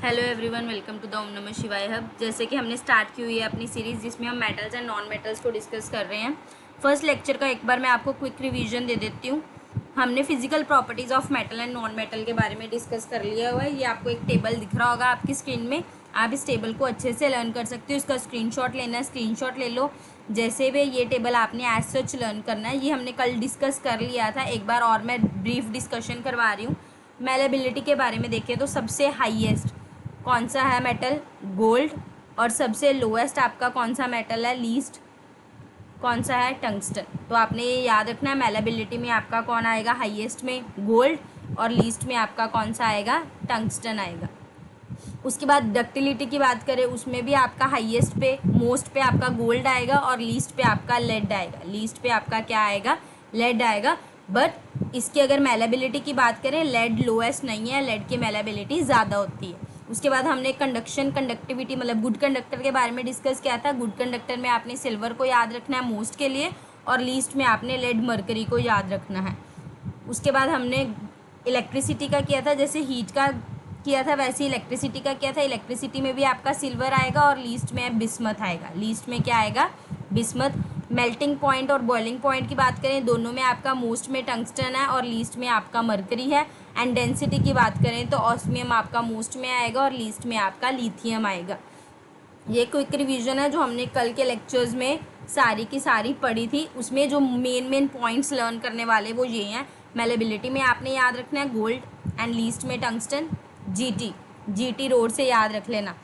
Hello everyone, welcome to the Om Namah Shivaya hub. जैसे कि हमने स्टार्ट की हुई है अपनी सीरीज़ जिसमें हम मेटल्स एंड नॉन मेटल्स को डिस्कस कर रहे हैं। फर्स्ट लेक्चर का एक बार मैं आपको क्विक रिवीजन दे देती हूँ। हमने physical properties of metal and non metal के बारे में डिस्कस कर लिया हुआ है। ये आपको एक टेबल दिख रहा होगा आपकी स्क्रीन में, आप इस टेबल को अच्छे से लर्न कर सकते हो। इसका स्क्रीनशॉट लेना है, स्क्रीनशॉट ले लो। जैसे भी ये टेबल आपने एज सच लर्न करना है। ये हमने कल डिस्कस कर लिया था, एक बार और मैं ब्रीफ डिस्कशन करवा रही हूँ। मेलेबिलिटी के बारे में देखें तो सबसे हाईएस्ट कौन सा है मेटल? गोल्ड। और सबसे लोएस्ट आपका कौन सा मेटल है? लीस्ट कौन सा है? टंगस्टन। तो आपने ये याद रखना है, मेलेबिलिटी में आपका कौन आएगा? हाईएस्ट में गोल्ड, और लीस्ट में आपका कौन सा आएगा? टंगस्टन आएगा। उसके बाद डक्टिलिटी की बात करें, उसमें भी आपका हाईएस्ट पे मोस्ट पे आपका गोल्ड आएगा और लीस्ट पे आपका लेड आएगा। लीस्ट पे आपका क्या आएगा? लेड आएगा। बट इसकी अगर मेलेबिलिटी की बात करें, लेड लोएस्ट नहीं है, लेड की मेलेबिलिटी ज़्यादा होती है। उसके बाद हमने कंडक्शन, कंडक्टिविटी मतलब गुड कंडक्टर के बारे में डिस्कस किया था। गुड कंडक्टर में आपने सिल्वर को याद रखना है मोस्ट के लिए, और लीस्ट में आपने लेड मरकरी को याद रखना है। उसके बाद हमने इलेक्ट्रिसिटी का किया था, जैसे हीट का किया था वैसे इलेक्ट्रिसिटी का किया था। इलेक्ट्रिसिटी में भी आपका सिल्वर आएगा और लीस्ट में बिस्मथ आएगा। लीस्ट में क्या आएगा? बिस्मथ। मेल्टिंग पॉइंट और बॉइलिंग पॉइंट की बात करें, दोनों में आपका मोस्ट में टंगस्टन है और लीस्ट में आपका मरकरी है। एंड डेंसिटी की बात करें तो ऑस्मियम आपका मोस्ट में आएगा और लीस्ट में आपका लिथियम आएगा। ये क्विक रिवीजन है जो हमने कल के लेक्चर्स में सारी की सारी पढ़ी थी। उसमें जो मेन पॉइंट्स लर्न करने वाले वो ये हैं। मेलेबिलिटी में आपने याद रखना है गोल्ड एंड लीस्ट में टंगस्टन। जीटी रोड से याद रख लेना।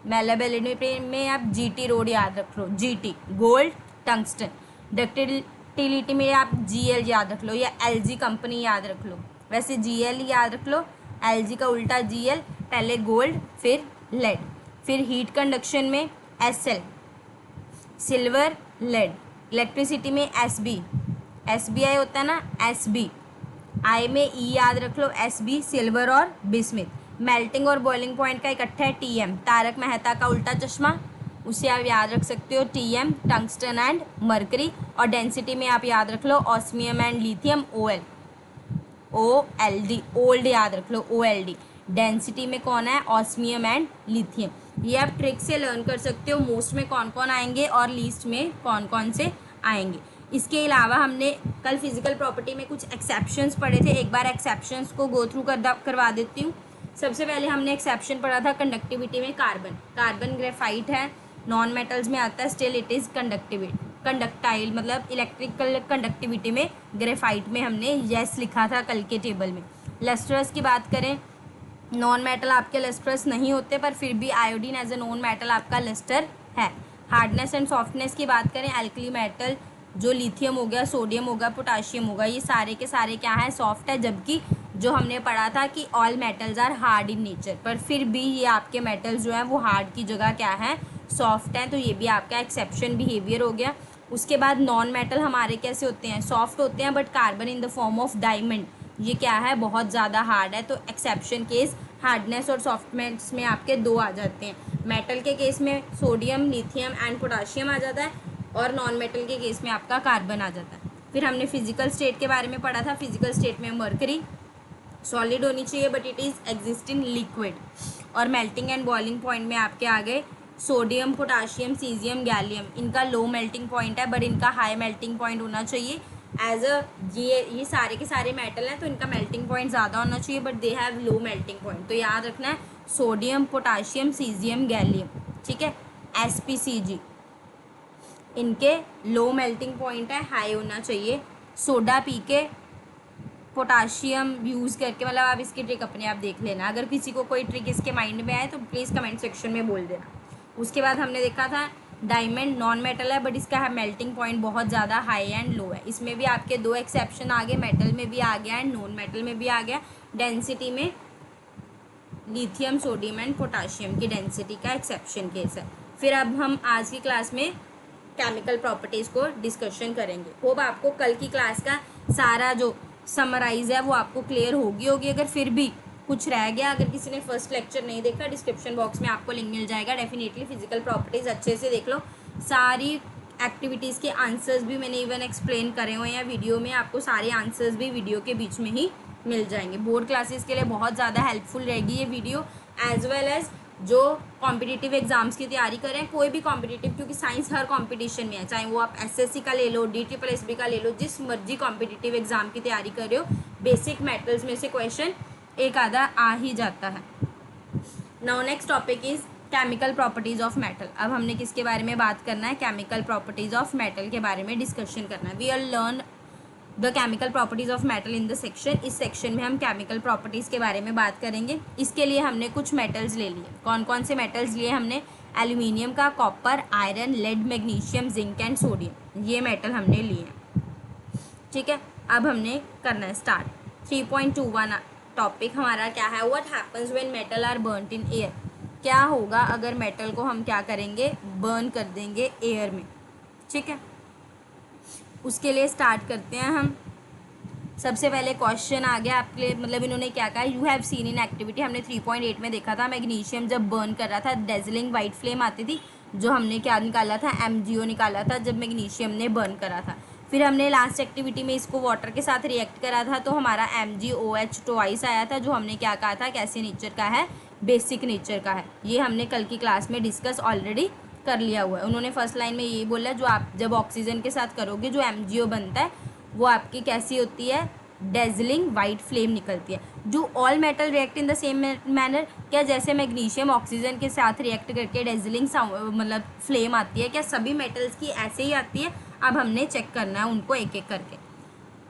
मेलेबिलिटी में आप जीटी रोड याद रख लो, जीटी गोल्ड टंगस्टन। डक्टिलिटी में आप जीएल याद रख लो या एलजी कंपनी याद रख लो। वैसे जीएल ही याद रख लो, एलजी का उल्टा जीएल, पहले गोल्ड फिर लेड। फिर हीट कंडक्शन में एसएल सिल्वर लेड। इलेक्ट्रिसिटी में एसबी, एसबीआई होता है ना, एसबी। आई में ई याद रख लो, एसबी सिल्वर और बिस्मिथ। मेल्टिंग और बॉइलिंग पॉइंट का इकट्ठा है टीएम, तारक मेहता का उल्टा चश्मा, उसे आप याद रख सकते हो टीएम, टंगस्टन एंड मरकरी। और डेंसिटी में आप याद रख लो osmium and lithium, OL OLD, old याद रख लो, ओएलडी। डेंसिटी में कौन है? Osmium and lithium. ये आप ट्रिक से लर्न कर सकते हो, मोस्ट में कौन कौन आएंगे और लीस्ट में कौन कौन से आएंगे। इसके अलावा हमने कल फिजिकल प्रॉपर्टी में कुछ एक्सेप्शंस पढ़े थे, एक बार एक्सेप्शंस को गो थ्रू करवा देती हूँ। सबसे पहले हमने एक्सेप्शन पढ़ा था कंडक्टिविटी में कार्बन। कार्बन ग्रेफाइट है, नॉन मेटल्स में आता है, स्टिल इट इज़ कंडक्टाइल मतलब इलेक्ट्रिकल कंडक्टिविटी में ग्रेफाइट में हमने येस लिखा था कल के टेबल में। लस्ट्रस की बात करें, नॉन मेटल आपके लस्ट्रस नहीं होते, पर फिर भी iodine as a non metal आपका लस्टर है। हार्डनेस एंड सॉफ्टनेस की बात करें, एल्कली मेटल जो लिथियम हो गया, सोडियम हो गया, पोटाशियम होगा, ये सारे के सारे क्या है? सॉफ्ट है। जबकि जो हमने पढ़ा था कि all metals are hard in nature, पर फिर भी ये आपके मेटल्स जो हैं वो हार्ड की जगह क्या है? सॉफ्ट हैं। तो ये भी आपका एक्सेप्शन बिहेवियर हो गया। उसके बाद नॉन मेटल हमारे कैसे होते हैं? सॉफ्ट होते हैं, but carbon in the form of diamond ये क्या है? बहुत ज़्यादा हार्ड है। तो एक्सेप्शन केस हार्डनेस और सॉफ्टनेस में आपके दो आ जाते हैं। मेटल के केस में सोडियम, लिथियम एंड पोटाशियम आ जाता है, और नॉन मेटल के केस में आपका कार्बन आ जाता है। फिर हमने फिजिकल स्टेट के बारे में पढ़ा था। फिजिकल स्टेट में मरकरी सॉलिड होनी चाहिए, but it is existing liquid. और मेल्टिंग एंड बॉइलिंग पॉइंट में आपके आ गए सोडियम, पोटाशियम, सीजियम, गैलियम। इनका लो मेल्टिंग पॉइंट है, बट इनका हाई मेल्टिंग पॉइंट होना चाहिए। एज अ ये सारे के सारे मेटल हैं तो इनका मेल्टिंग पॉइंट ज़्यादा होना चाहिए, but they have low melting point. तो याद रखना है सोडियम, पोटाशियम, सीजियम, गैलियम, ठीक है। SpCg इनके लो मेल्टिंग पॉइंट है, हाई होना चाहिए। सोडा पी के पोटाशियम यूज़ करके, मतलब आप इसकी ट्रिक अपने आप देख लेना। अगर किसी को कोई ट्रिक इसके माइंड में आए तो प्लीज़ कमेंट सेक्शन में बोल देना। उसके बाद हमने देखा था डायमंड नॉन मेटल है, बट इसका मेल्टिंग पॉइंट बहुत ज़्यादा हाई एंड लो है। इसमें भी आपके दो एक्सेप्शन आ गए, मेटल में भी आ गया एंड नॉन मेटल में भी आ गया। डेंसिटी में लिथियम, सोडियम एंड पोटाशियम की डेंसिटी का एक्सेप्शन केस है। फिर अब हम आज की क्लास में केमिकल प्रॉपर्टीज़ को डिस्कशन करेंगे। होप आपको कल की क्लास का सारा जो समराइज है वो आपको क्लियर होगी। अगर फिर भी कुछ रह गया, अगर किसी ने फर्स्ट लेक्चर नहीं देखा, डिस्क्रिप्शन बॉक्स में आपको लिंक मिल जाएगा। डेफिनेटली फिजिकल प्रॉपर्टीज़ अच्छे से देख लो। सारी एक्टिविटीज़ के आंसर्स भी मैंने इवन एक्सप्लेन करे हुए हैं वीडियो में, आपको सारे आंसर्स भी वीडियो के बीच में ही मिल जाएंगे। बोर्ड क्लासेस के लिए बहुत ज़्यादा हेल्पफुल रहेगी ये वीडियो। एज वेल एज जो कॉम्पिटिटिव एग्जाम्स की तैयारी कर रहे हैं, कोई भी कॉम्पिटिटिव, क्योंकि साइंस हर कॉम्पिटिशन में है, चाहे वो आप एसएससी का ले लो, DSSB का ले लो, जिस मर्जी कॉम्पिटिटिव एग्जाम की तैयारी कर रहे हो, बेसिक मेटल्स में से क्वेश्चन एक आधा आ ही जाता है। Now next topic is chemical properties of metal. अब हमने किसके बारे में बात करना है? केमिकल प्रॉपर्टीज ऑफ मेटल के बारे में डिस्कशन करना है। We are learn the chemical properties of metal in the section. इस सेक्शन में हम केमिकल प्रॉपर्टीज़ के बारे में बात करेंगे। इसके लिए हमने कुछ मेटल्स ले लिए। कौन कौन से मेटल्स लिए हमने? एल्यूमिनियम का, copper, iron, lead, magnesium, zinc and sodium, ये मेटल हमने लिए हैं। ठीक है, अब हमने करना है स्टार्ट। 3.21 टॉपिक हमारा क्या है? What happens when metal are burned in air. क्या होगा अगर मेटल को हम क्या करेंगे? बर्न कर देंगे एयर में। ठीक है, उसके लिए स्टार्ट करते हैं हम। सबसे पहले क्वेश्चन आ गया आपके लिए, मतलब इन्होंने क्या कहा? You have seen in activity. हमने 3.8 में देखा था, मैग्नीशियम जब बर्न कर रहा था डेजलिंग वाइट फ्लेम आती थी, जो हमने क्या निकाला था? MgO निकाला था जब मैग्नीशियम ने बर्न करा था। फिर हमने लास्ट एक्टिविटी में इसको वाटर के साथ रिएक्ट करा था, तो हमारा MgOH ट्वाइस आया था, जो हमने क्या कहा था? कैसे नेचर का है? बेसिक नेचर का है। ये हमने कल की क्लास में डिस्कस ऑलरेडी कर लिया हुआ है। उन्होंने फर्स्ट लाइन में यही बोला, जो आप जब ऑक्सीजन के साथ करोगे जो MgO बनता है वो आपकी कैसी होती है? डेजलिंग वाइट फ्लेम निकलती है। Do all metal react in the same manner. क्या जैसे मैग्नीशियम ऑक्सीजन के साथ रिएक्ट करके डेजलिंग मतलब फ्लेम आती है, क्या सभी मेटल्स की ऐसे ही आती है? अब हमने चेक करना है उनको एक एक करके।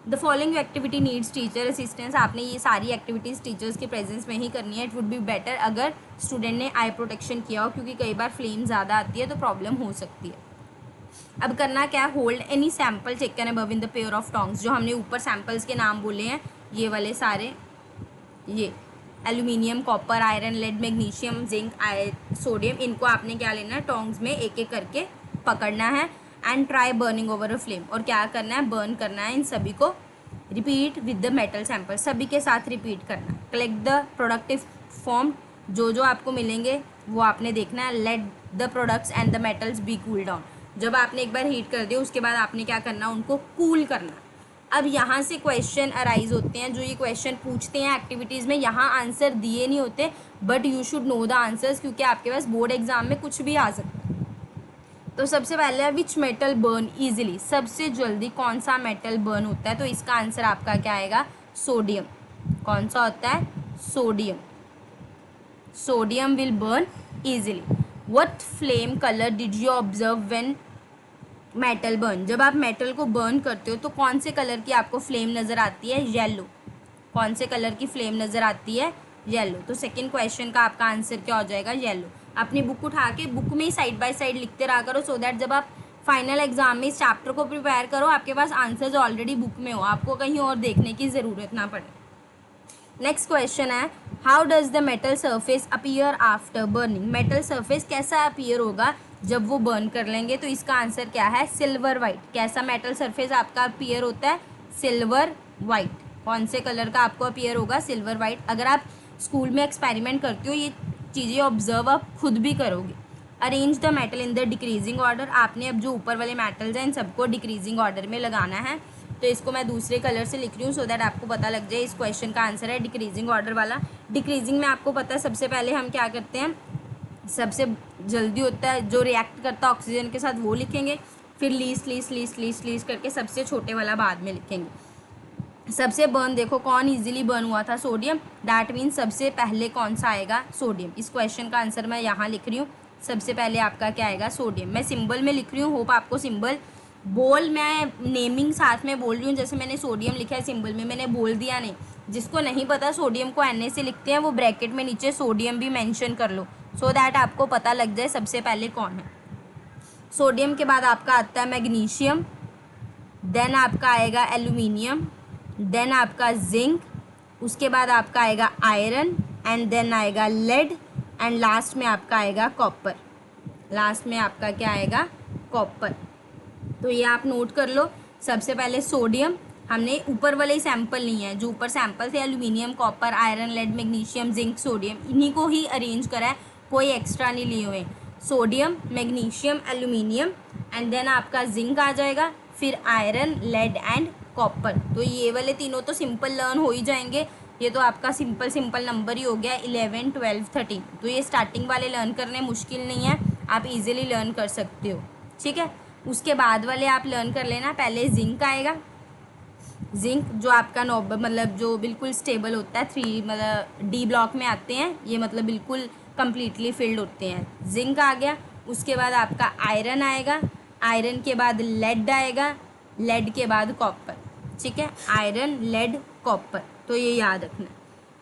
The following activity needs teacher assistance. आपने ये सारी एक्टिविटीज़ टीचर्स के प्रेजेंस में ही करनी है। इट वुड बी बेटर अगर स्टूडेंट ने आई प्रोटेक्शन किया हो, क्योंकि कई बार फ्लेम ज़्यादा आती है तो प्रॉब्लम हो सकती है। अब करना क्या? Hold any sample taken above in the pair of tongs. जो हमने ऊपर सैम्पल्स के नाम बोले हैं, ये वाले सारे, ये aluminium, copper, iron, lead, magnesium, zinc, sodium, इनको आपने क्या लेना है? टोंग्स में एक एक करके पकड़ना है। And try burning over a flame. और क्या करना है? बर्न करना है इन सभी को। Repeat with the metal sample. सभी के साथ रिपीट करना है। Collect the productive form. जो जो आपको मिलेंगे वो आपने देखना है। Let the products and the metals be cool down. जब आपने एक बार हीट कर दिया, उसके बाद आपने क्या करना? उनको कूल करना। अब यहाँ से क्वेश्चन अराइज होते हैं। जो ये क्वेश्चन पूछते हैं एक्टिविटीज़ में, यहाँ आंसर दिए नहीं होते, but you should know the answers, क्योंकि आपके पास बोर्ड एग्जाम में कुछ भी आ सकता है। तो सबसे पहले है विच मेटल बर्न ईजिली। सबसे जल्दी कौन सा मेटल बर्न होता है? तो इसका आंसर आपका क्या आएगा? सोडियम। कौन सा होता है? Sodium. Sodium will burn easily. What flame colour did you observe when metal burn. जब आप मेटल को बर्न करते हो तो कौन से कलर की आपको फ्लेम नज़र आती है? येलो। कौन से कलर की फ्लेम नज़र आती है? येलो। तो सेकंड क्वेश्चन का आपका आंसर क्या हो जाएगा? येलो। अपनी बुक उठा के बुक में ही साइड बाय साइड लिखते रहा करो, सो दैट जब आप फाइनल एग्जाम में इस चैप्टर को प्रिपेयर करो, आपके पास आंसर्स ऑलरेडी बुक में हो, आपको कहीं और देखने की ज़रूरत ना पड़े। नेक्स्ट क्वेश्चन है, how does the metal surface appear after burning. Metal surface कैसा अपीयर होगा जब वो बर्न कर लेंगे? तो इसका आंसर क्या है? Silver white. कैसा मेटल सरफेस आपका अपीयर होता है? Silver white. कौन से कलर का आपको अपीयर होगा? Silver white. अगर आप स्कूल में एक्सपेरिमेंट करते हो, ये चीज़ें ऑब्जर्व आप खुद भी करोगे। Arrange the metal in the decreasing order. आपने अब जो ऊपर वाले मेटल्स हैं इन सबको डिक्रीजिंग ऑर्डर में लगाना है। तो इसको मैं दूसरे कलर से लिख रही हूँ, सो दैट आपको पता लग जाए। इस क्वेश्चन का आंसर है डिक्रीजिंग ऑर्डर वाला। डिक्रीजिंग में आपको पता है सबसे पहले हम क्या करते हैं? सबसे जल्दी होता है जो रिएक्ट करता है ऑक्सीजन के साथ, वो लिखेंगे। फिर लीस्ट करके सबसे छोटे वाला बाद में लिखेंगे। सबसे बर्न देखो कौन इजीली बर्न हुआ था? सोडियम। दैट मीन्स सबसे पहले कौन सा आएगा? सोडियम। इस क्वेश्चन का आंसर मैं यहाँ लिख रही हूँ। सबसे पहले आपका क्या आएगा? सोडियम। मैं सिंबल में लिख रही हूँ, होप आपको सिंबल बोल, मैं नेमिंग साथ में बोल रही हूँ। जैसे मैंने सोडियम लिखा है सिंबल में, मैंने बोल दिया नहीं। जिसको नहीं पता सोडियम को Na से लिखते हैं, वो ब्रैकेट में नीचे सोडियम भी मेंशन कर लो, सो दैट आपको पता लग जाए सबसे पहले कौन है। सोडियम के बाद आपका आता है मैग्नीशियम, देन आपका आएगा एल्यूमिनियम, देन आपका जिंक, उसके बाद आपका आएगा आयरन, एंड देन आएगा लेड, एंड लास्ट में आपका आएगा कॉपर। लास्ट में आपका क्या आएगा? कॉपर। तो ये आप नोट कर लो। सबसे पहले सोडियम, हमने ऊपर वाले ही सैंपल लिए हैं, जो ऊपर सैंपल थे aluminium, copper, iron, lead, magnesium, zinc, sodium, इन्हीं को ही अरेंज करा है, कोई एक्स्ट्रा नहीं लिए हुए। Sodium, magnesium, aluminium, and then आपका जिंक आ जाएगा, फिर आयरन, लेड एंड कॉपर। तो ये वाले तीनों तो सिंपल लर्न हो ही जाएंगे। ये तो आपका सिंपल सिंपल नंबर ही हो गया 11, 12, 13। तो ये स्टार्टिंग वाले लर्न करने मुश्किल नहीं है, आप इजीली लर्न कर सकते हो, ठीक है। उसके बाद वाले आप लर्न कर लेना। पहले जिंक आएगा, जिंक जो आपका मतलब जो बिल्कुल स्टेबल होता है, 3 मतलब डी ब्लॉक में आते हैं ये, मतलब बिल्कुल कम्प्लीटली फिल्ड होते हैं। जिंक आ गया। उसके बाद आपका आयरन आएगा, आयरन के बाद लेड आएगा, लेड के बाद कॉपर, ठीक है। आयरन, लेड, कॉपर, तो ये याद रखना।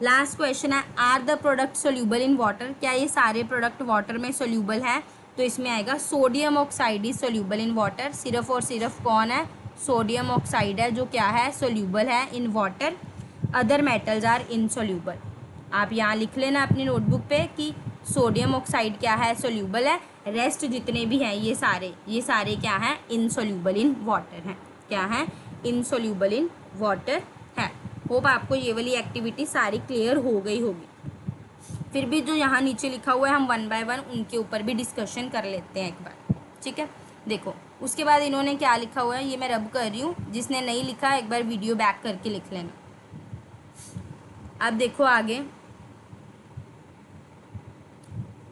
लास्ट क्वेश्चन है, are the product soluble in water, क्या ये सारे प्रोडक्ट वाटर में सोल्यूबल है? तो इसमें आएगा sodium oxide is soluble in water. सिर्फ और सिर्फ कौन है? सोडियम ऑक्साइड है जो क्या है, सोल्यूबल है in water. Other metals are insoluble. आप यहाँ लिख लेना अपनी नोटबुक पे कि सोडियम ऑक्साइड क्या है, सोल्यूबल है। रेस्ट जितने भी हैं ये सारे क्या हैं, इनसोल्यूबल इन वाटर हैं। क्या हैं? इनसोल्यूबल इन वाटर है। होप आपको ये वाली एक्टिविटी सारी क्लियर हो गई होगी। फिर भी जो यहाँ नीचे लिखा हुआ है हम 1 बाय 1 उनके ऊपर भी डिस्कशन कर लेते हैं एक बार, ठीक है। देखो उसके बाद इन्होंने क्या लिखा हुआ है, ये मैं रब कर रही हूँ, जिसने नहीं लिखा एक बार वीडियो बैक करके लिख लेना। अब देखो आगे,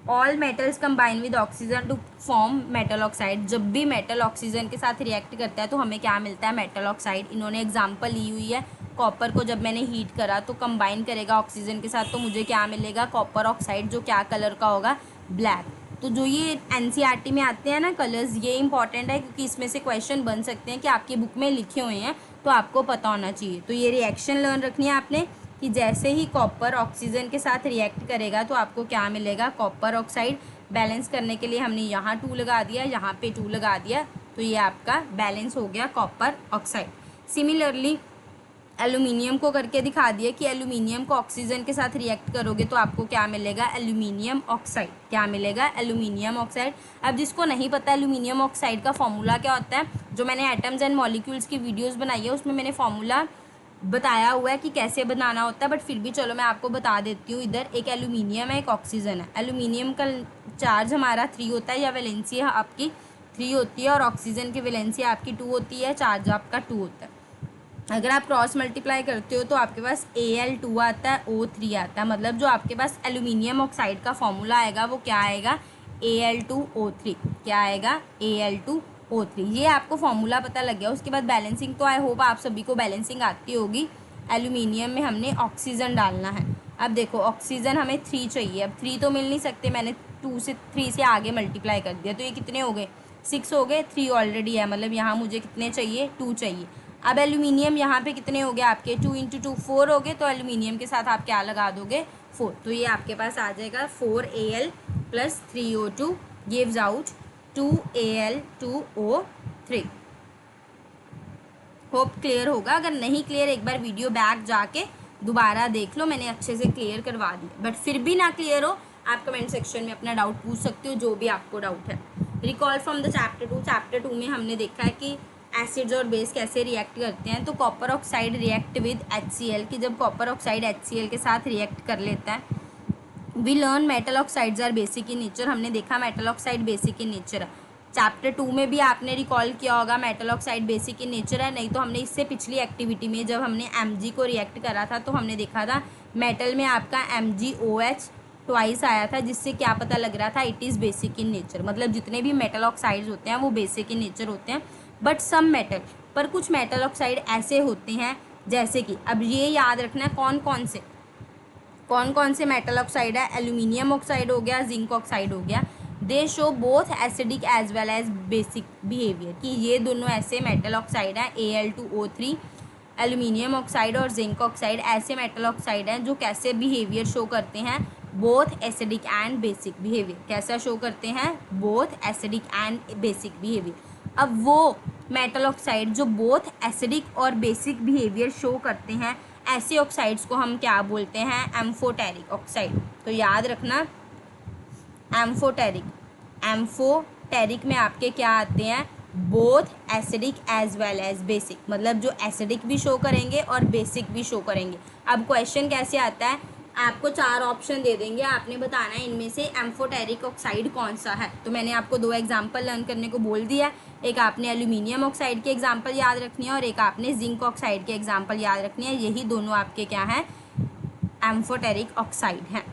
all metals combine with oxygen to form metal oxide. जब भी मेटल ऑक्सीजन के साथ रिएक्ट करता है तो हमें क्या मिलता है, मेटल ऑक्साइड। इन्होंने एग्जांपल ली हुई है, कॉपर को जब मैंने हीट करा तो कंबाइन करेगा ऑक्सीजन के साथ, तो मुझे क्या मिलेगा, कॉपर ऑक्साइड, जो क्या कलर का होगा, ब्लैक। तो जो ये एनसीईआरटी में आते हैं ना कलर्स, ये इंपॉर्टेंट है क्योंकि इसमें से क्वेश्चन बन सकते हैं कि आपकी बुक में लिखे हुए हैं, तो आपको पता होना चाहिए। तो ये रिएक्शन लर्न रखनी है आपने कि जैसे ही कॉपर ऑक्सीजन के साथ रिएक्ट करेगा तो आपको क्या मिलेगा, कॉपर ऑक्साइड। बैलेंस करने के लिए हमने यहाँ 2 लगा दिया, यहाँ पे 2 लगा दिया, तो ये आपका बैलेंस हो गया कॉपर ऑक्साइड। सिमिलरली एल्यूमिनियम को करके दिखा दिया कि एल्यूमिनियम को ऑक्सीजन के साथ रिएक्ट करोगे तो आपको क्या मिलेगा, एल्यूमिनियम ऑक्साइड। क्या मिलेगा, एल्यूमिनियम ऑक्साइड। अब जिसको नहीं पता एल्यूमिनियम ऑक्साइड का फॉर्मूला क्या होता है, जो मैंने एटम्स एंड मॉलिक्यूल्स की वीडियोस बनाई है उसमें मैंने फॉर्मूला बताया हुआ है कि कैसे बनाना होता है, बट फिर भी चलो मैं आपको बता देती हूँ। इधर एक एल्यूमिनियम है, एक ऑक्सीजन है। एल्यूमिनियम का चार्ज हमारा 3 होता है, या वैलेंसी आपकी 3 होती है, और ऑक्सीजन की वैलेंसी आपकी 2 होती है, चार्ज आपका 2 होता है। अगर आप क्रॉस मल्टीप्लाई करते हो तो आपके पास Al2 आता है, O3 आता है, मतलब जो आपके पास एल्यूमिनियम ऑक्साइड का फॉर्मूला आएगा वो क्या आएगा, Al2O3। क्या आएगा, Al2O3। ये आपको फॉर्मूला पता लग गया। उसके बाद बैलेंसिंग, तो आई होप आप सभी को बैलेंसिंग आती होगी। एल्यूमिनियम में हमने ऑक्सीजन डालना है। अब देखो ऑक्सीजन हमें 3 चाहिए, अब 3 तो मिल नहीं सकते, मैंने 3 से आगे मल्टीप्लाई कर दिया, तो ये कितने हो गए, 6 हो गए। 3 ऑलरेडी है, मतलब यहाँ मुझे कितने चाहिए, 2 चाहिए। अब एल्यूमिनियम यहाँ पे कितने हो गए आपके, 2 × 2 4 हो गए, तो एल्यूमिनियम के साथ आप क्या लगा दोगे, 4। तो ये आपके पास आ जाएगा 4Al + 3O2 gives out 2Al2O3। Hope clear होगा। अगर नहीं क्लियर एक बार वीडियो बैक जाके दोबारा देख लो, मैंने अच्छे से क्लियर करवा दिया। बट फिर भी ना क्लियर हो, आप कमेंट सेक्शन में अपना डाउट पूछ सकते हो, जो भी आपको डाउट है। Recall from the chapter 2। Chapter 2 में हमने देखा है कि एसिड्स और बेस कैसे रिएक्ट करते हैं। तो copper oxide react with HCl, कि जब कॉपर ऑक्साइड HCl के साथ रिएक्ट कर लेता है। We learn metal oxides are basic in nature. हमने देखा metal oxide basic in nature है। चैप्टर 2 में भी आपने रिकॉल किया होगा metal oxide basic in nature है। नहीं तो हमने इससे पिछली एक्टिविटी में जब हमने Mg को रिएक्ट करा था तो हमने देखा था मेटल में आपका MgOH ट्वाइस आया था, जिससे क्या पता लग रहा था, it is basic in nature. मतलब जितने भी मेटल ऑक्साइड्स होते हैं वो बेसिक इन नेचर होते हैं। बट सम मेटल, पर कुछ मेटल ऑक्साइड ऐसे होते हैं जैसे कि, अब ये याद रखना है कौन कौन से मेटल ऑक्साइड है, एल्यूमिनियम ऑक्साइड हो गया, जिंक ऑक्साइड हो गया। They show both acidic as well as basic behaviour, कि ये दोनों ऐसे मेटल ऑक्साइड हैं, Al2O3, एल्यूमिनियम ऑक्साइड और जिंक ऑक्साइड ऐसे मेटल ऑक्साइड हैं जो कैसे बिहेवियर शो करते हैं, both acidic and basic behaviour. कैसा शो करते हैं, both acidic and basic behaviour. अब वो मेटल ऑक्साइड जो बोथ एसिडिक और बेसिक बिहेवियर शो करते हैं, ऐसे ऑक्साइड्स को हम क्या बोलते हैं, एम्फोटेरिक ऑक्साइड। तो याद रखना एम्फोटेरिक में आपके क्या आते हैं, both acidic as well as basic, मतलब जो एसिडिक भी शो करेंगे और बेसिक भी शो करेंगे। अब क्वेश्चन कैसे आता है, आपको 4 ऑप्शन दे देंगे, आपने बताना है इनमें से एम्फोटेरिक ऑक्साइड कौन सा है। तो मैंने आपको 2 एग्जाम्पल लर्न करने को बोल दिया। एक आपने एल्यूमिनियम ऑक्साइड के एग्जाम्पल याद रखनी है और एक आपने जिंक ऑक्साइड के एग्जाम्पल याद रखनी है। यही दोनों आपके क्या हैं, एम्फोटेरिक ऑक्साइड हैं।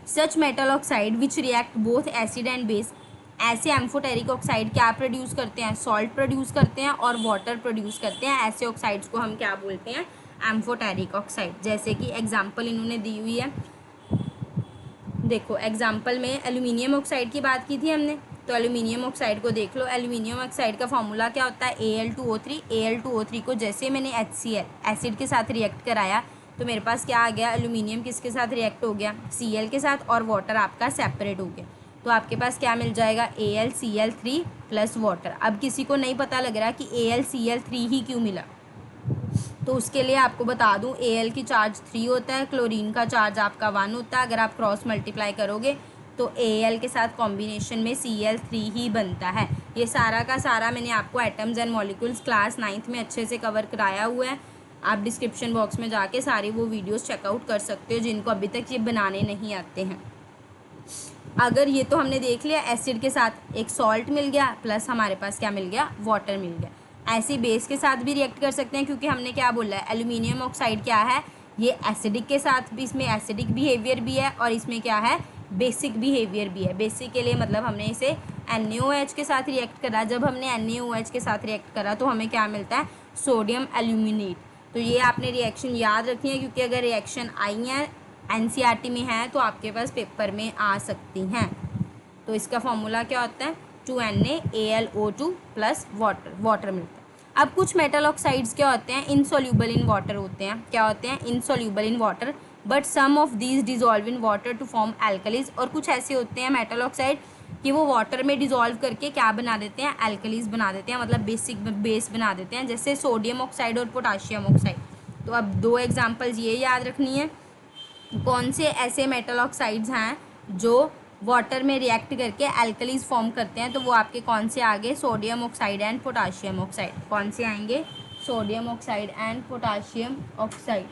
Such metal oxide which react both acid and base, ऐसे एम्फोटेरिक ऑक्साइड क्या प्रोड्यूस करते हैं, सॉल्ट प्रोड्यूस करते हैं और वाटर प्रोड्यूस करते हैं। ऐसे ऑक्साइड्स को हम क्या बोलते हैं, एम्फोटेरिक ऑक्साइड। जैसे कि एग्जांपल इन्होंने दी हुई है, देखो एग्जांपल में एल्यूमिनियम ऑक्साइड की बात की थी हमने, तो एल्यूमिनियम ऑक्साइड को देख लो। एल्यूमिनियम ऑक्साइड का फॉर्मूला क्या होता है, Al2O3। Al2O3 को जैसे मैंने HCl एसिड के साथ रिएक्ट कराया तो मेरे पास क्या आ गया, एल्यूमिनियम किसके साथ रिएक्ट हो गया, Cl के साथ, और वाटर आपका सेपरेट हो गया। तो आपके पास क्या मिल जाएगा, AlCl3 प्लस वाटर। अब किसी को नहीं पता लग रहा कि AlCl3 ही क्यों मिला, तो उसके लिए आपको बता दूं Al की चार्ज 3 होता है, क्लोरीन का चार्ज आपका 1 होता है। अगर आप क्रॉस मल्टीप्लाई करोगे तो Al के साथ कॉम्बिनेशन में Cl3 ही बनता है। ये सारा का सारा मैंने आपको atoms and molecules class 9th में अच्छे से कवर कराया हुआ है। आप डिस्क्रिप्शन बॉक्स में जाके सारी वो वीडियोस चेकआउट कर सकते हो जिनको अभी तक ये बनाने नहीं आते हैं। अगर ये तो हमने देख लिया, एसिड के साथ एक सॉल्ट मिल गया प्लस हमारे पास क्या मिल गया, वाटर मिल गया। ऐसे बेस के साथ भी रिएक्ट कर सकते हैं, क्योंकि हमने क्या बोला है, एल्यूमिनियम ऑक्साइड क्या है, ये एसिडिक के साथ भी, इसमें एसिडिक बिहेवियर भी है और इसमें क्या है, बेसिक बिहेवियर भी है। बेसिक के लिए मतलब हमने इसे NaOH के साथ रिएक्ट करा, जब हमने NaOH के साथ रिएक्ट करा तो हमें क्या मिलता है, सोडियम एल्यूमिनेट। तो ये आपने रिएक्शन याद रखनी है, क्योंकि अगर रिएक्शन आई है NCERT में है तो आपके पास पेपर में आ सकती हैं। तो इसका फॉर्मूला क्या होता है, 2NaAlO2 प्लस वाटर मिलता है। अब कुछ मेटल ऑक्साइड्स क्या होते हैं, इनसोल्यूबल इन वाटर होते हैं। क्या होते हैं, insoluble in water, but some of these dissolve in water to form alkalis. और कुछ ऐसे होते हैं मेटल ऑक्साइड कि वो वाटर में डिजॉल्व करके क्या बना देते हैं, एल्कलीज बना देते हैं, मतलब बेस बना देते हैं, जैसे सोडियम ऑक्साइड और पोटाशियम ऑक्साइड। तो अब 2 एग्जाम्पल्स ये याद रखनी है, कौन से ऐसे मेटल ऑक्साइड्स हैं जो वाटर में रिएक्ट करके एल्कलीज फॉर्म करते हैं। तो वो आपके कौन से आगे, sodium oxide and potassium oxide. कौन से आएंगे, sodium oxide and potassium oxide.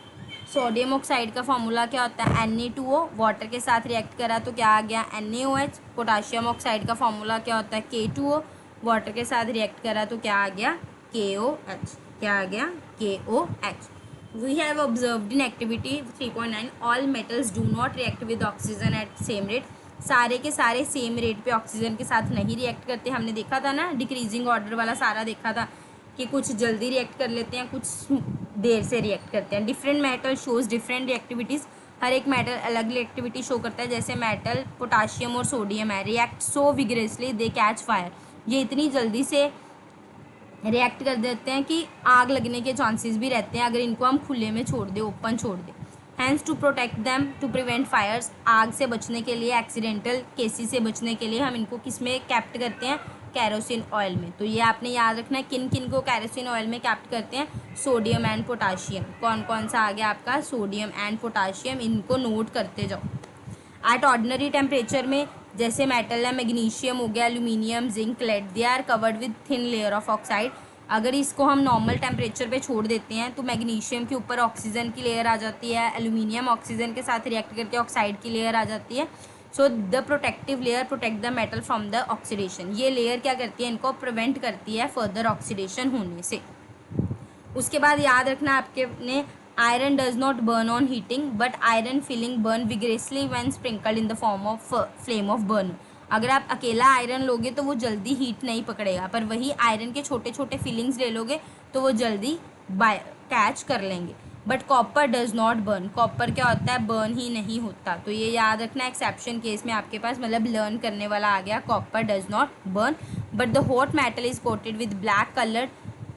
Sodium oxide का फॉर्मूला क्या होता है, Na2O, वाटर के साथ रिएक्ट करा तो क्या आ गया, NaOH। पोटाशियम ऑक्साइड का फॉर्मूला क्या होता है, K2O, वाटर के साथ रिएक्ट करा तो क्या आ गया, KOH। क्या आ गया, KOH। We have observed in activity 3.9 all metals do not react with oxygen at same rate। सारे के सारे सेम रेट पे ऑक्सीजन के साथ नहीं रिएक्ट करते। हमने देखा था ना, डिक्रीजिंग ऑर्डर वाला सारा देखा था कि कुछ जल्दी रिएक्ट कर लेते हैं, कुछ देर से रिएक्ट करते हैं। Different metal shows different reactivities, हर एक मेटल अलग रिएक्टिविटी शो करता है। जैसे मेटल पोटाशियम और सोडियम है, रिएक्ट सो विगरसली दे कैच फायर, ये इतनी जल्दी से रिएक्ट कर देते हैं कि आग लगने के चांसेस भी रहते हैं अगर इनको हम खुले में छोड़ दें, ओपन छोड़ दें। Hence to protect them to prevent fires, आग से बचने के लिए, एक्सीडेंटल केसेस से बचने के लिए हम इनको किस में कैप्ट करते हैं, कैरोसिन ऑयल में। तो ये आपने याद रखना है, किन किन को कैरोसिन ऑयल में कैप्ट करते हैं, सोडियम एंड पोटाशियम। कौन कौन सा आ गया आपका, सोडियम एंड पोटाशियम, इनको नोट करते जाओ। एट ऑर्डिनरी टेम्परेचर में जैसे मेटल है, मैग्नीशियम हो गया, aluminium, zinc, lead, they are covered with thin layer of oxide. अगर इसको हम नॉर्मल टेम्परेचर पे छोड़ देते हैं तो मैग्नीशियम के ऊपर ऑक्सीजन की लेयर आ जाती है, एल्यूमिनियम ऑक्सीजन के साथ रिएक्ट करके ऑक्साइड की लेयर आ जाती है। So the protective layer protect the metal from the oxidation. ये लेयर क्या करती है, इनको प्रिवेंट करती है फर्दर ऑक्सीडेशन होने से। उसके बाद याद रखना आपके ने, iron does not burn on heating but iron filling burn विग्रेसली when sprinkled in the form of flame of burn. अगर आप अकेला आयरन लोगे तो वो जल्दी हीट नहीं पकड़ेगा, पर वही आयरन के छोटे छोटे फिलिंग्स ले लोगे तो वो जल्दी कैच कर लेंगे। But copper does not burn, copper क्या होता है, बर्न ही नहीं होता। तो ये याद रखना, एक्सेप्शन केस में आपके पास मतलब लर्न करने वाला आ गया, copper does not burn but the hot metal is coated with black colour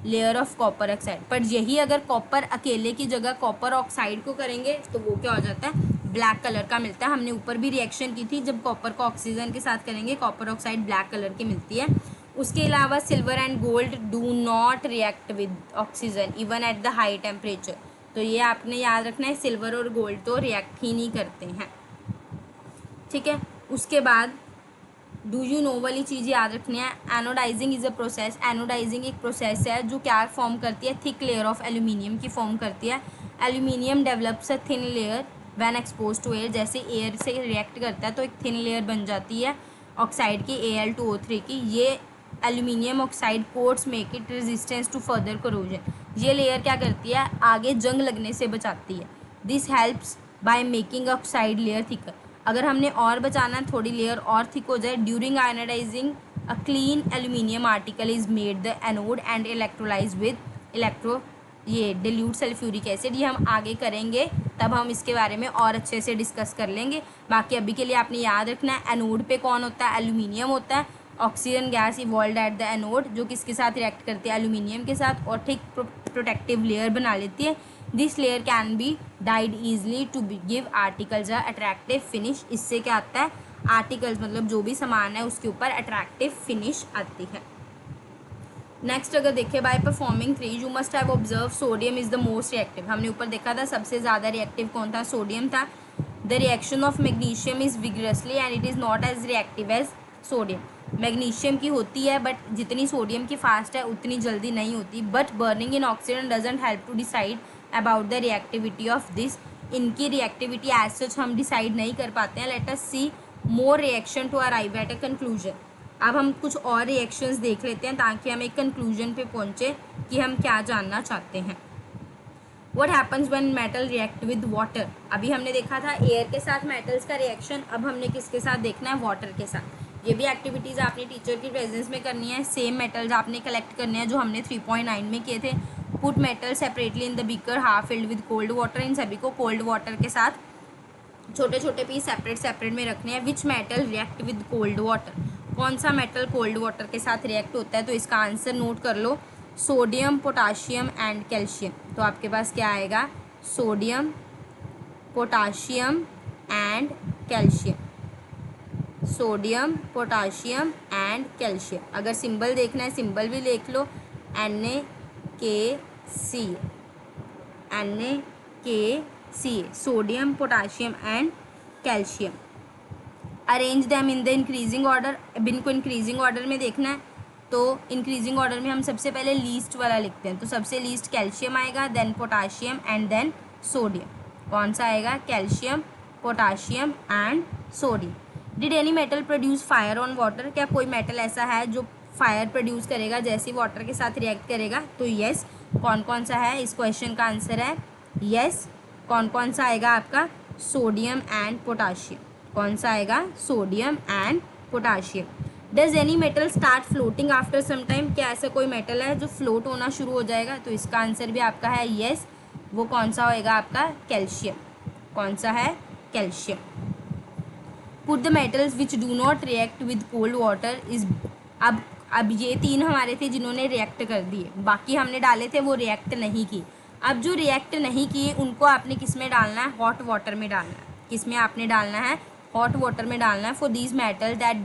layer of copper oxide. पर यही अगर कॉपर अकेले की जगह कॉपर ऑक्साइड को करेंगे तो वो क्या हो जाता है, ब्लैक कलर का मिलता है। हमने ऊपर भी रिएक्शन की थी, जब कॉपर को ऑक्सीजन के साथ करेंगे कॉपर ऑक्साइड ब्लैक कलर की मिलती है। उसके अलावा silver and gold do not react with oxygen even at the high temperature. तो ये आपने याद रखना है, सिल्वर और गोल्ड तो रिएक्ट ही नहीं करते हैं, ठीक है। उसके बाद डू यू नो वाली चीज़ याद रखनी है, anodising is a process. Anodising एक प्रोसेस है जो क्या फॉर्म करती है, थिक लेयर ऑफ एल्यूमिनियम की फॉर्म करती है। Aluminium develops a thin layer when expose to air, जैसे एयर से रिएक्ट करता है तो एक थिन लेयर बन जाती है ऑक्साइड की, Al2O3 की। ये aluminium oxide coats make it resistance to further corrosion. ये लेयर क्या करती है, आगे जंग लगने से बचाती है। This helps by making oxide layer thicker. अगर हमने और बचाना है थोड़ी लेयर और थिक हो जाए, during ionising a clean aluminium article is made the anode and electrolysed with electro ये डिल्यूट सल्फ्यूरिक एसिड। ये हम आगे करेंगे, तब हम इसके बारे में और अच्छे से डिस्कस कर लेंगे। बाकी अभी के लिए आपने याद रखना है एनोड पे कौन होता है, एल्यूमिनियम होता है। Oxygen gas evolve at the anode, जो किसके साथ रिएक्ट करती है, एल्यूमिनियम के साथ, और ठीक प्रोटेक्टिव लेयर बना लेती है। This layer can be dyed easily to give articles a attractive finish. इससे क्या आता है, आर्टिकल्स मतलब जो भी सामान है उसके ऊपर अट्रैक्टिव फिनिश आती है। नेक्स्ट अगर देखें, by performing 3 you must have observe sodium is the most reactive. हमने ऊपर देखा था सबसे ज़्यादा रिएक्टिव कौन था, सोडियम था। The reaction of magnesium is vigorously and it is not as reactive as sodium. Magnesium की होती है बट जितनी सोडियम की फास्ट है उतनी जल्दी नहीं होती। But burning in oxygen doesn't help to decide about the reactivity of this. इनकी रिएक्टिविटी एज सच हम डिसाइड नहीं कर पाते हैं। Let us see more reaction to arrive at a conclusion. अब हम कुछ और रिएक्शंस देख लेते हैं ताकि हम एक कंक्लूजन पे पहुँचे कि हम क्या जानना चाहते हैं। What happens when metal react with water? अभी हमने देखा था एयर के साथ मेटल्स का रिएक्शन, अब हमने किसके साथ देखना है, वाटर के साथ। ये भी एक्टिविटीज़ आपने टीचर की प्रेजेंस में करनी है। सेम मेटल्स आपने कलेक्ट करने हैं जो हमने 3.9 में किए थे। Put metal separately in the beaker half filled with cold water. इन सभी को कोल्ड वाटर के साथ छोटे छोटे पीस सेपरेट में रखने हैं। Which metal react with cold water? कौन सा मेटल कोल्ड वाटर के साथ रिएक्ट होता है? तो इसका आंसर नोट कर लो, सोडियम, पोटाशियम एंड कैल्शियम। तो आपके पास क्या आएगा, sodium, potassium and calcium. Sodium, potassium and calcium. अगर सिंबल देखना है सिंबल भी लिख लो, NaKC, NaKCA, sodium, potassium and calcium. Arrange them in the increasing order. अब इनको इंक्रीजिंग ऑर्डर में देखना है, तो इंक्रीजिंग ऑर्डर में हम सबसे पहले लीस्ट वाला लिखते हैं। तो सबसे लीस्ट कैल्शियम आएगा, then potassium and then sodium. कौन सा आएगा, calcium, potassium and sodium. Did any metal produce fire on water? क्या कोई मेटल ऐसा है जो फायर प्रोड्यूस करेगा जैसे वाटर के साथ रिएक्ट करेगा? तो येस। कौन कौन सा है, इस क्वेश्चन का आंसर है येस। कौन कौन सा आएगा आपका, सोडियम एंड पोटाशियम। कौन सा आएगा, sodium and potassium. Does any metal start floating after some time? क्या ऐसा कोई मेटल है जो फ्लोट होना शुरू हो जाएगा? तो इसका आंसर भी आपका है येस। वो कौन सा होएगा आपका, कैल्शियम। कौन सा है, calcium. Put the metals which do not react with cold water is. अब ये 3 हमारे थे जिन्होंने रिएक्ट कर दिए, बाकी हमने डाले थे वो रिएक्ट नहीं किए। अब जो रिएक्ट नहीं किए उनको आपने किस में डालना है, हॉट वाटर में डालना है। किस में आपने डालना है, हॉट वाटर में डालना है। For these metal that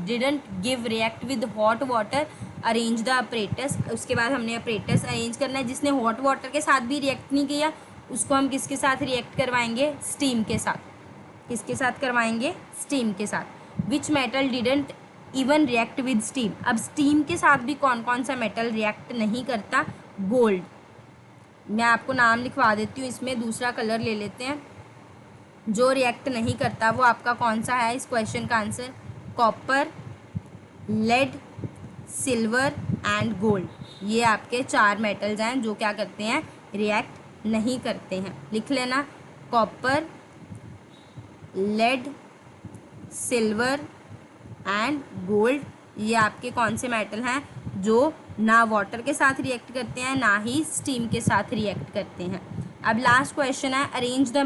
didn't give react with hot water arrange the apparatus. उसके बाद हमने अपरेटस अरेंज करना है। जिसने हॉट वाटर के साथ भी रिएक्ट नहीं किया उसको हम किसके साथ रिएक्ट करवाएंगे, स्टीम के साथ। किसके साथ करवाएंगे, स्टीम के साथ। Which metal didn't even react with steam? अब स्टीम के साथ भी कौन कौन सा मेटल रिएक्ट नहीं करता, गोल्ड। मैं आपको नाम लिखवा देती हूँ, इसमें दूसरा कलर ले लेते हैं। जो रिएक्ट नहीं करता वो आपका कौन सा है, इस क्वेश्चन का answer copper, lead, silver and gold. ये आपके 4 मेटल्स हैं जो क्या करते हैं, रिएक्ट नहीं करते हैं। लिख लेना, copper, lead, silver and gold. ये आपके कौन से मेटल हैं जो ना वाटर के साथ रिएक्ट करते हैं ना ही स्टीम के साथ रिएक्ट करते हैं। अब लास्ट क्वेश्चन है, arrange the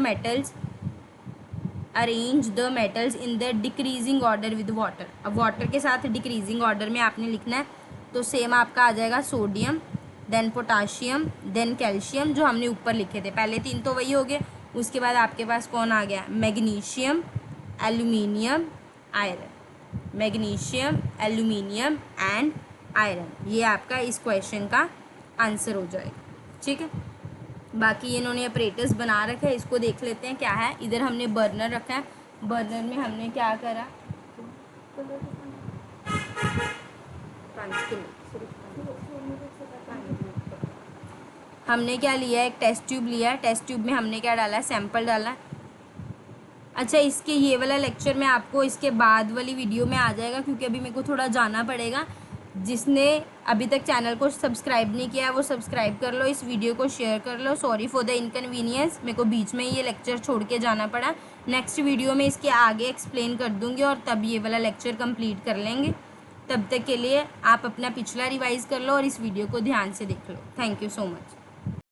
metals in the decreasing order with water. अब वाटर के साथ डिक्रीजिंग ऑर्डर में आपने लिखना है। तो सेम आपका आ जाएगा sodium, then potassium, then calcium, जो हमने ऊपर लिखे थे। पहले 3 तो वही हो गए। उसके बाद आपके पास कौन आ गया, magnesium, aluminium, iron. Magnesium, aluminium and iron. ये आपका इस क्वेश्चन का आंसर हो जाएगा। ठीक है, बाकी इन्होंने अपरेटस बना रखा है, इसको देख लेते हैं क्या है। इधर हमने बर्नर रखा है, बर्नर में हमने क्या करा, हमने क्या लिया है, एक टेस्ट ट्यूब लिया है। टेस्ट ट्यूब में हमने क्या डाला है, सैंपल डाला। अच्छा, इसके ये वाला लेक्चर में आपको इसके बाद वाली वीडियो में आ जाएगा क्योंकि अभी मेरे को थोड़ा जाना पड़ेगा। जिसने अभी तक चैनल को सब्सक्राइब नहीं किया है वो सब्सक्राइब कर लो, इस वीडियो को शेयर कर लो। सॉरी फॉर द इनकन्वीनियंस, मेरे को बीच में ये लेक्चर छोड़ के जाना पड़ा। नेक्स्ट वीडियो में इसके आगे एक्सप्लेन कर दूँगी और तब ये वाला लेक्चर कंप्लीट कर लेंगे। तब तक के लिए आप अपना पिछला रिवाइज़ कर लो और इस वीडियो को ध्यान से देख लो। Thank you so much.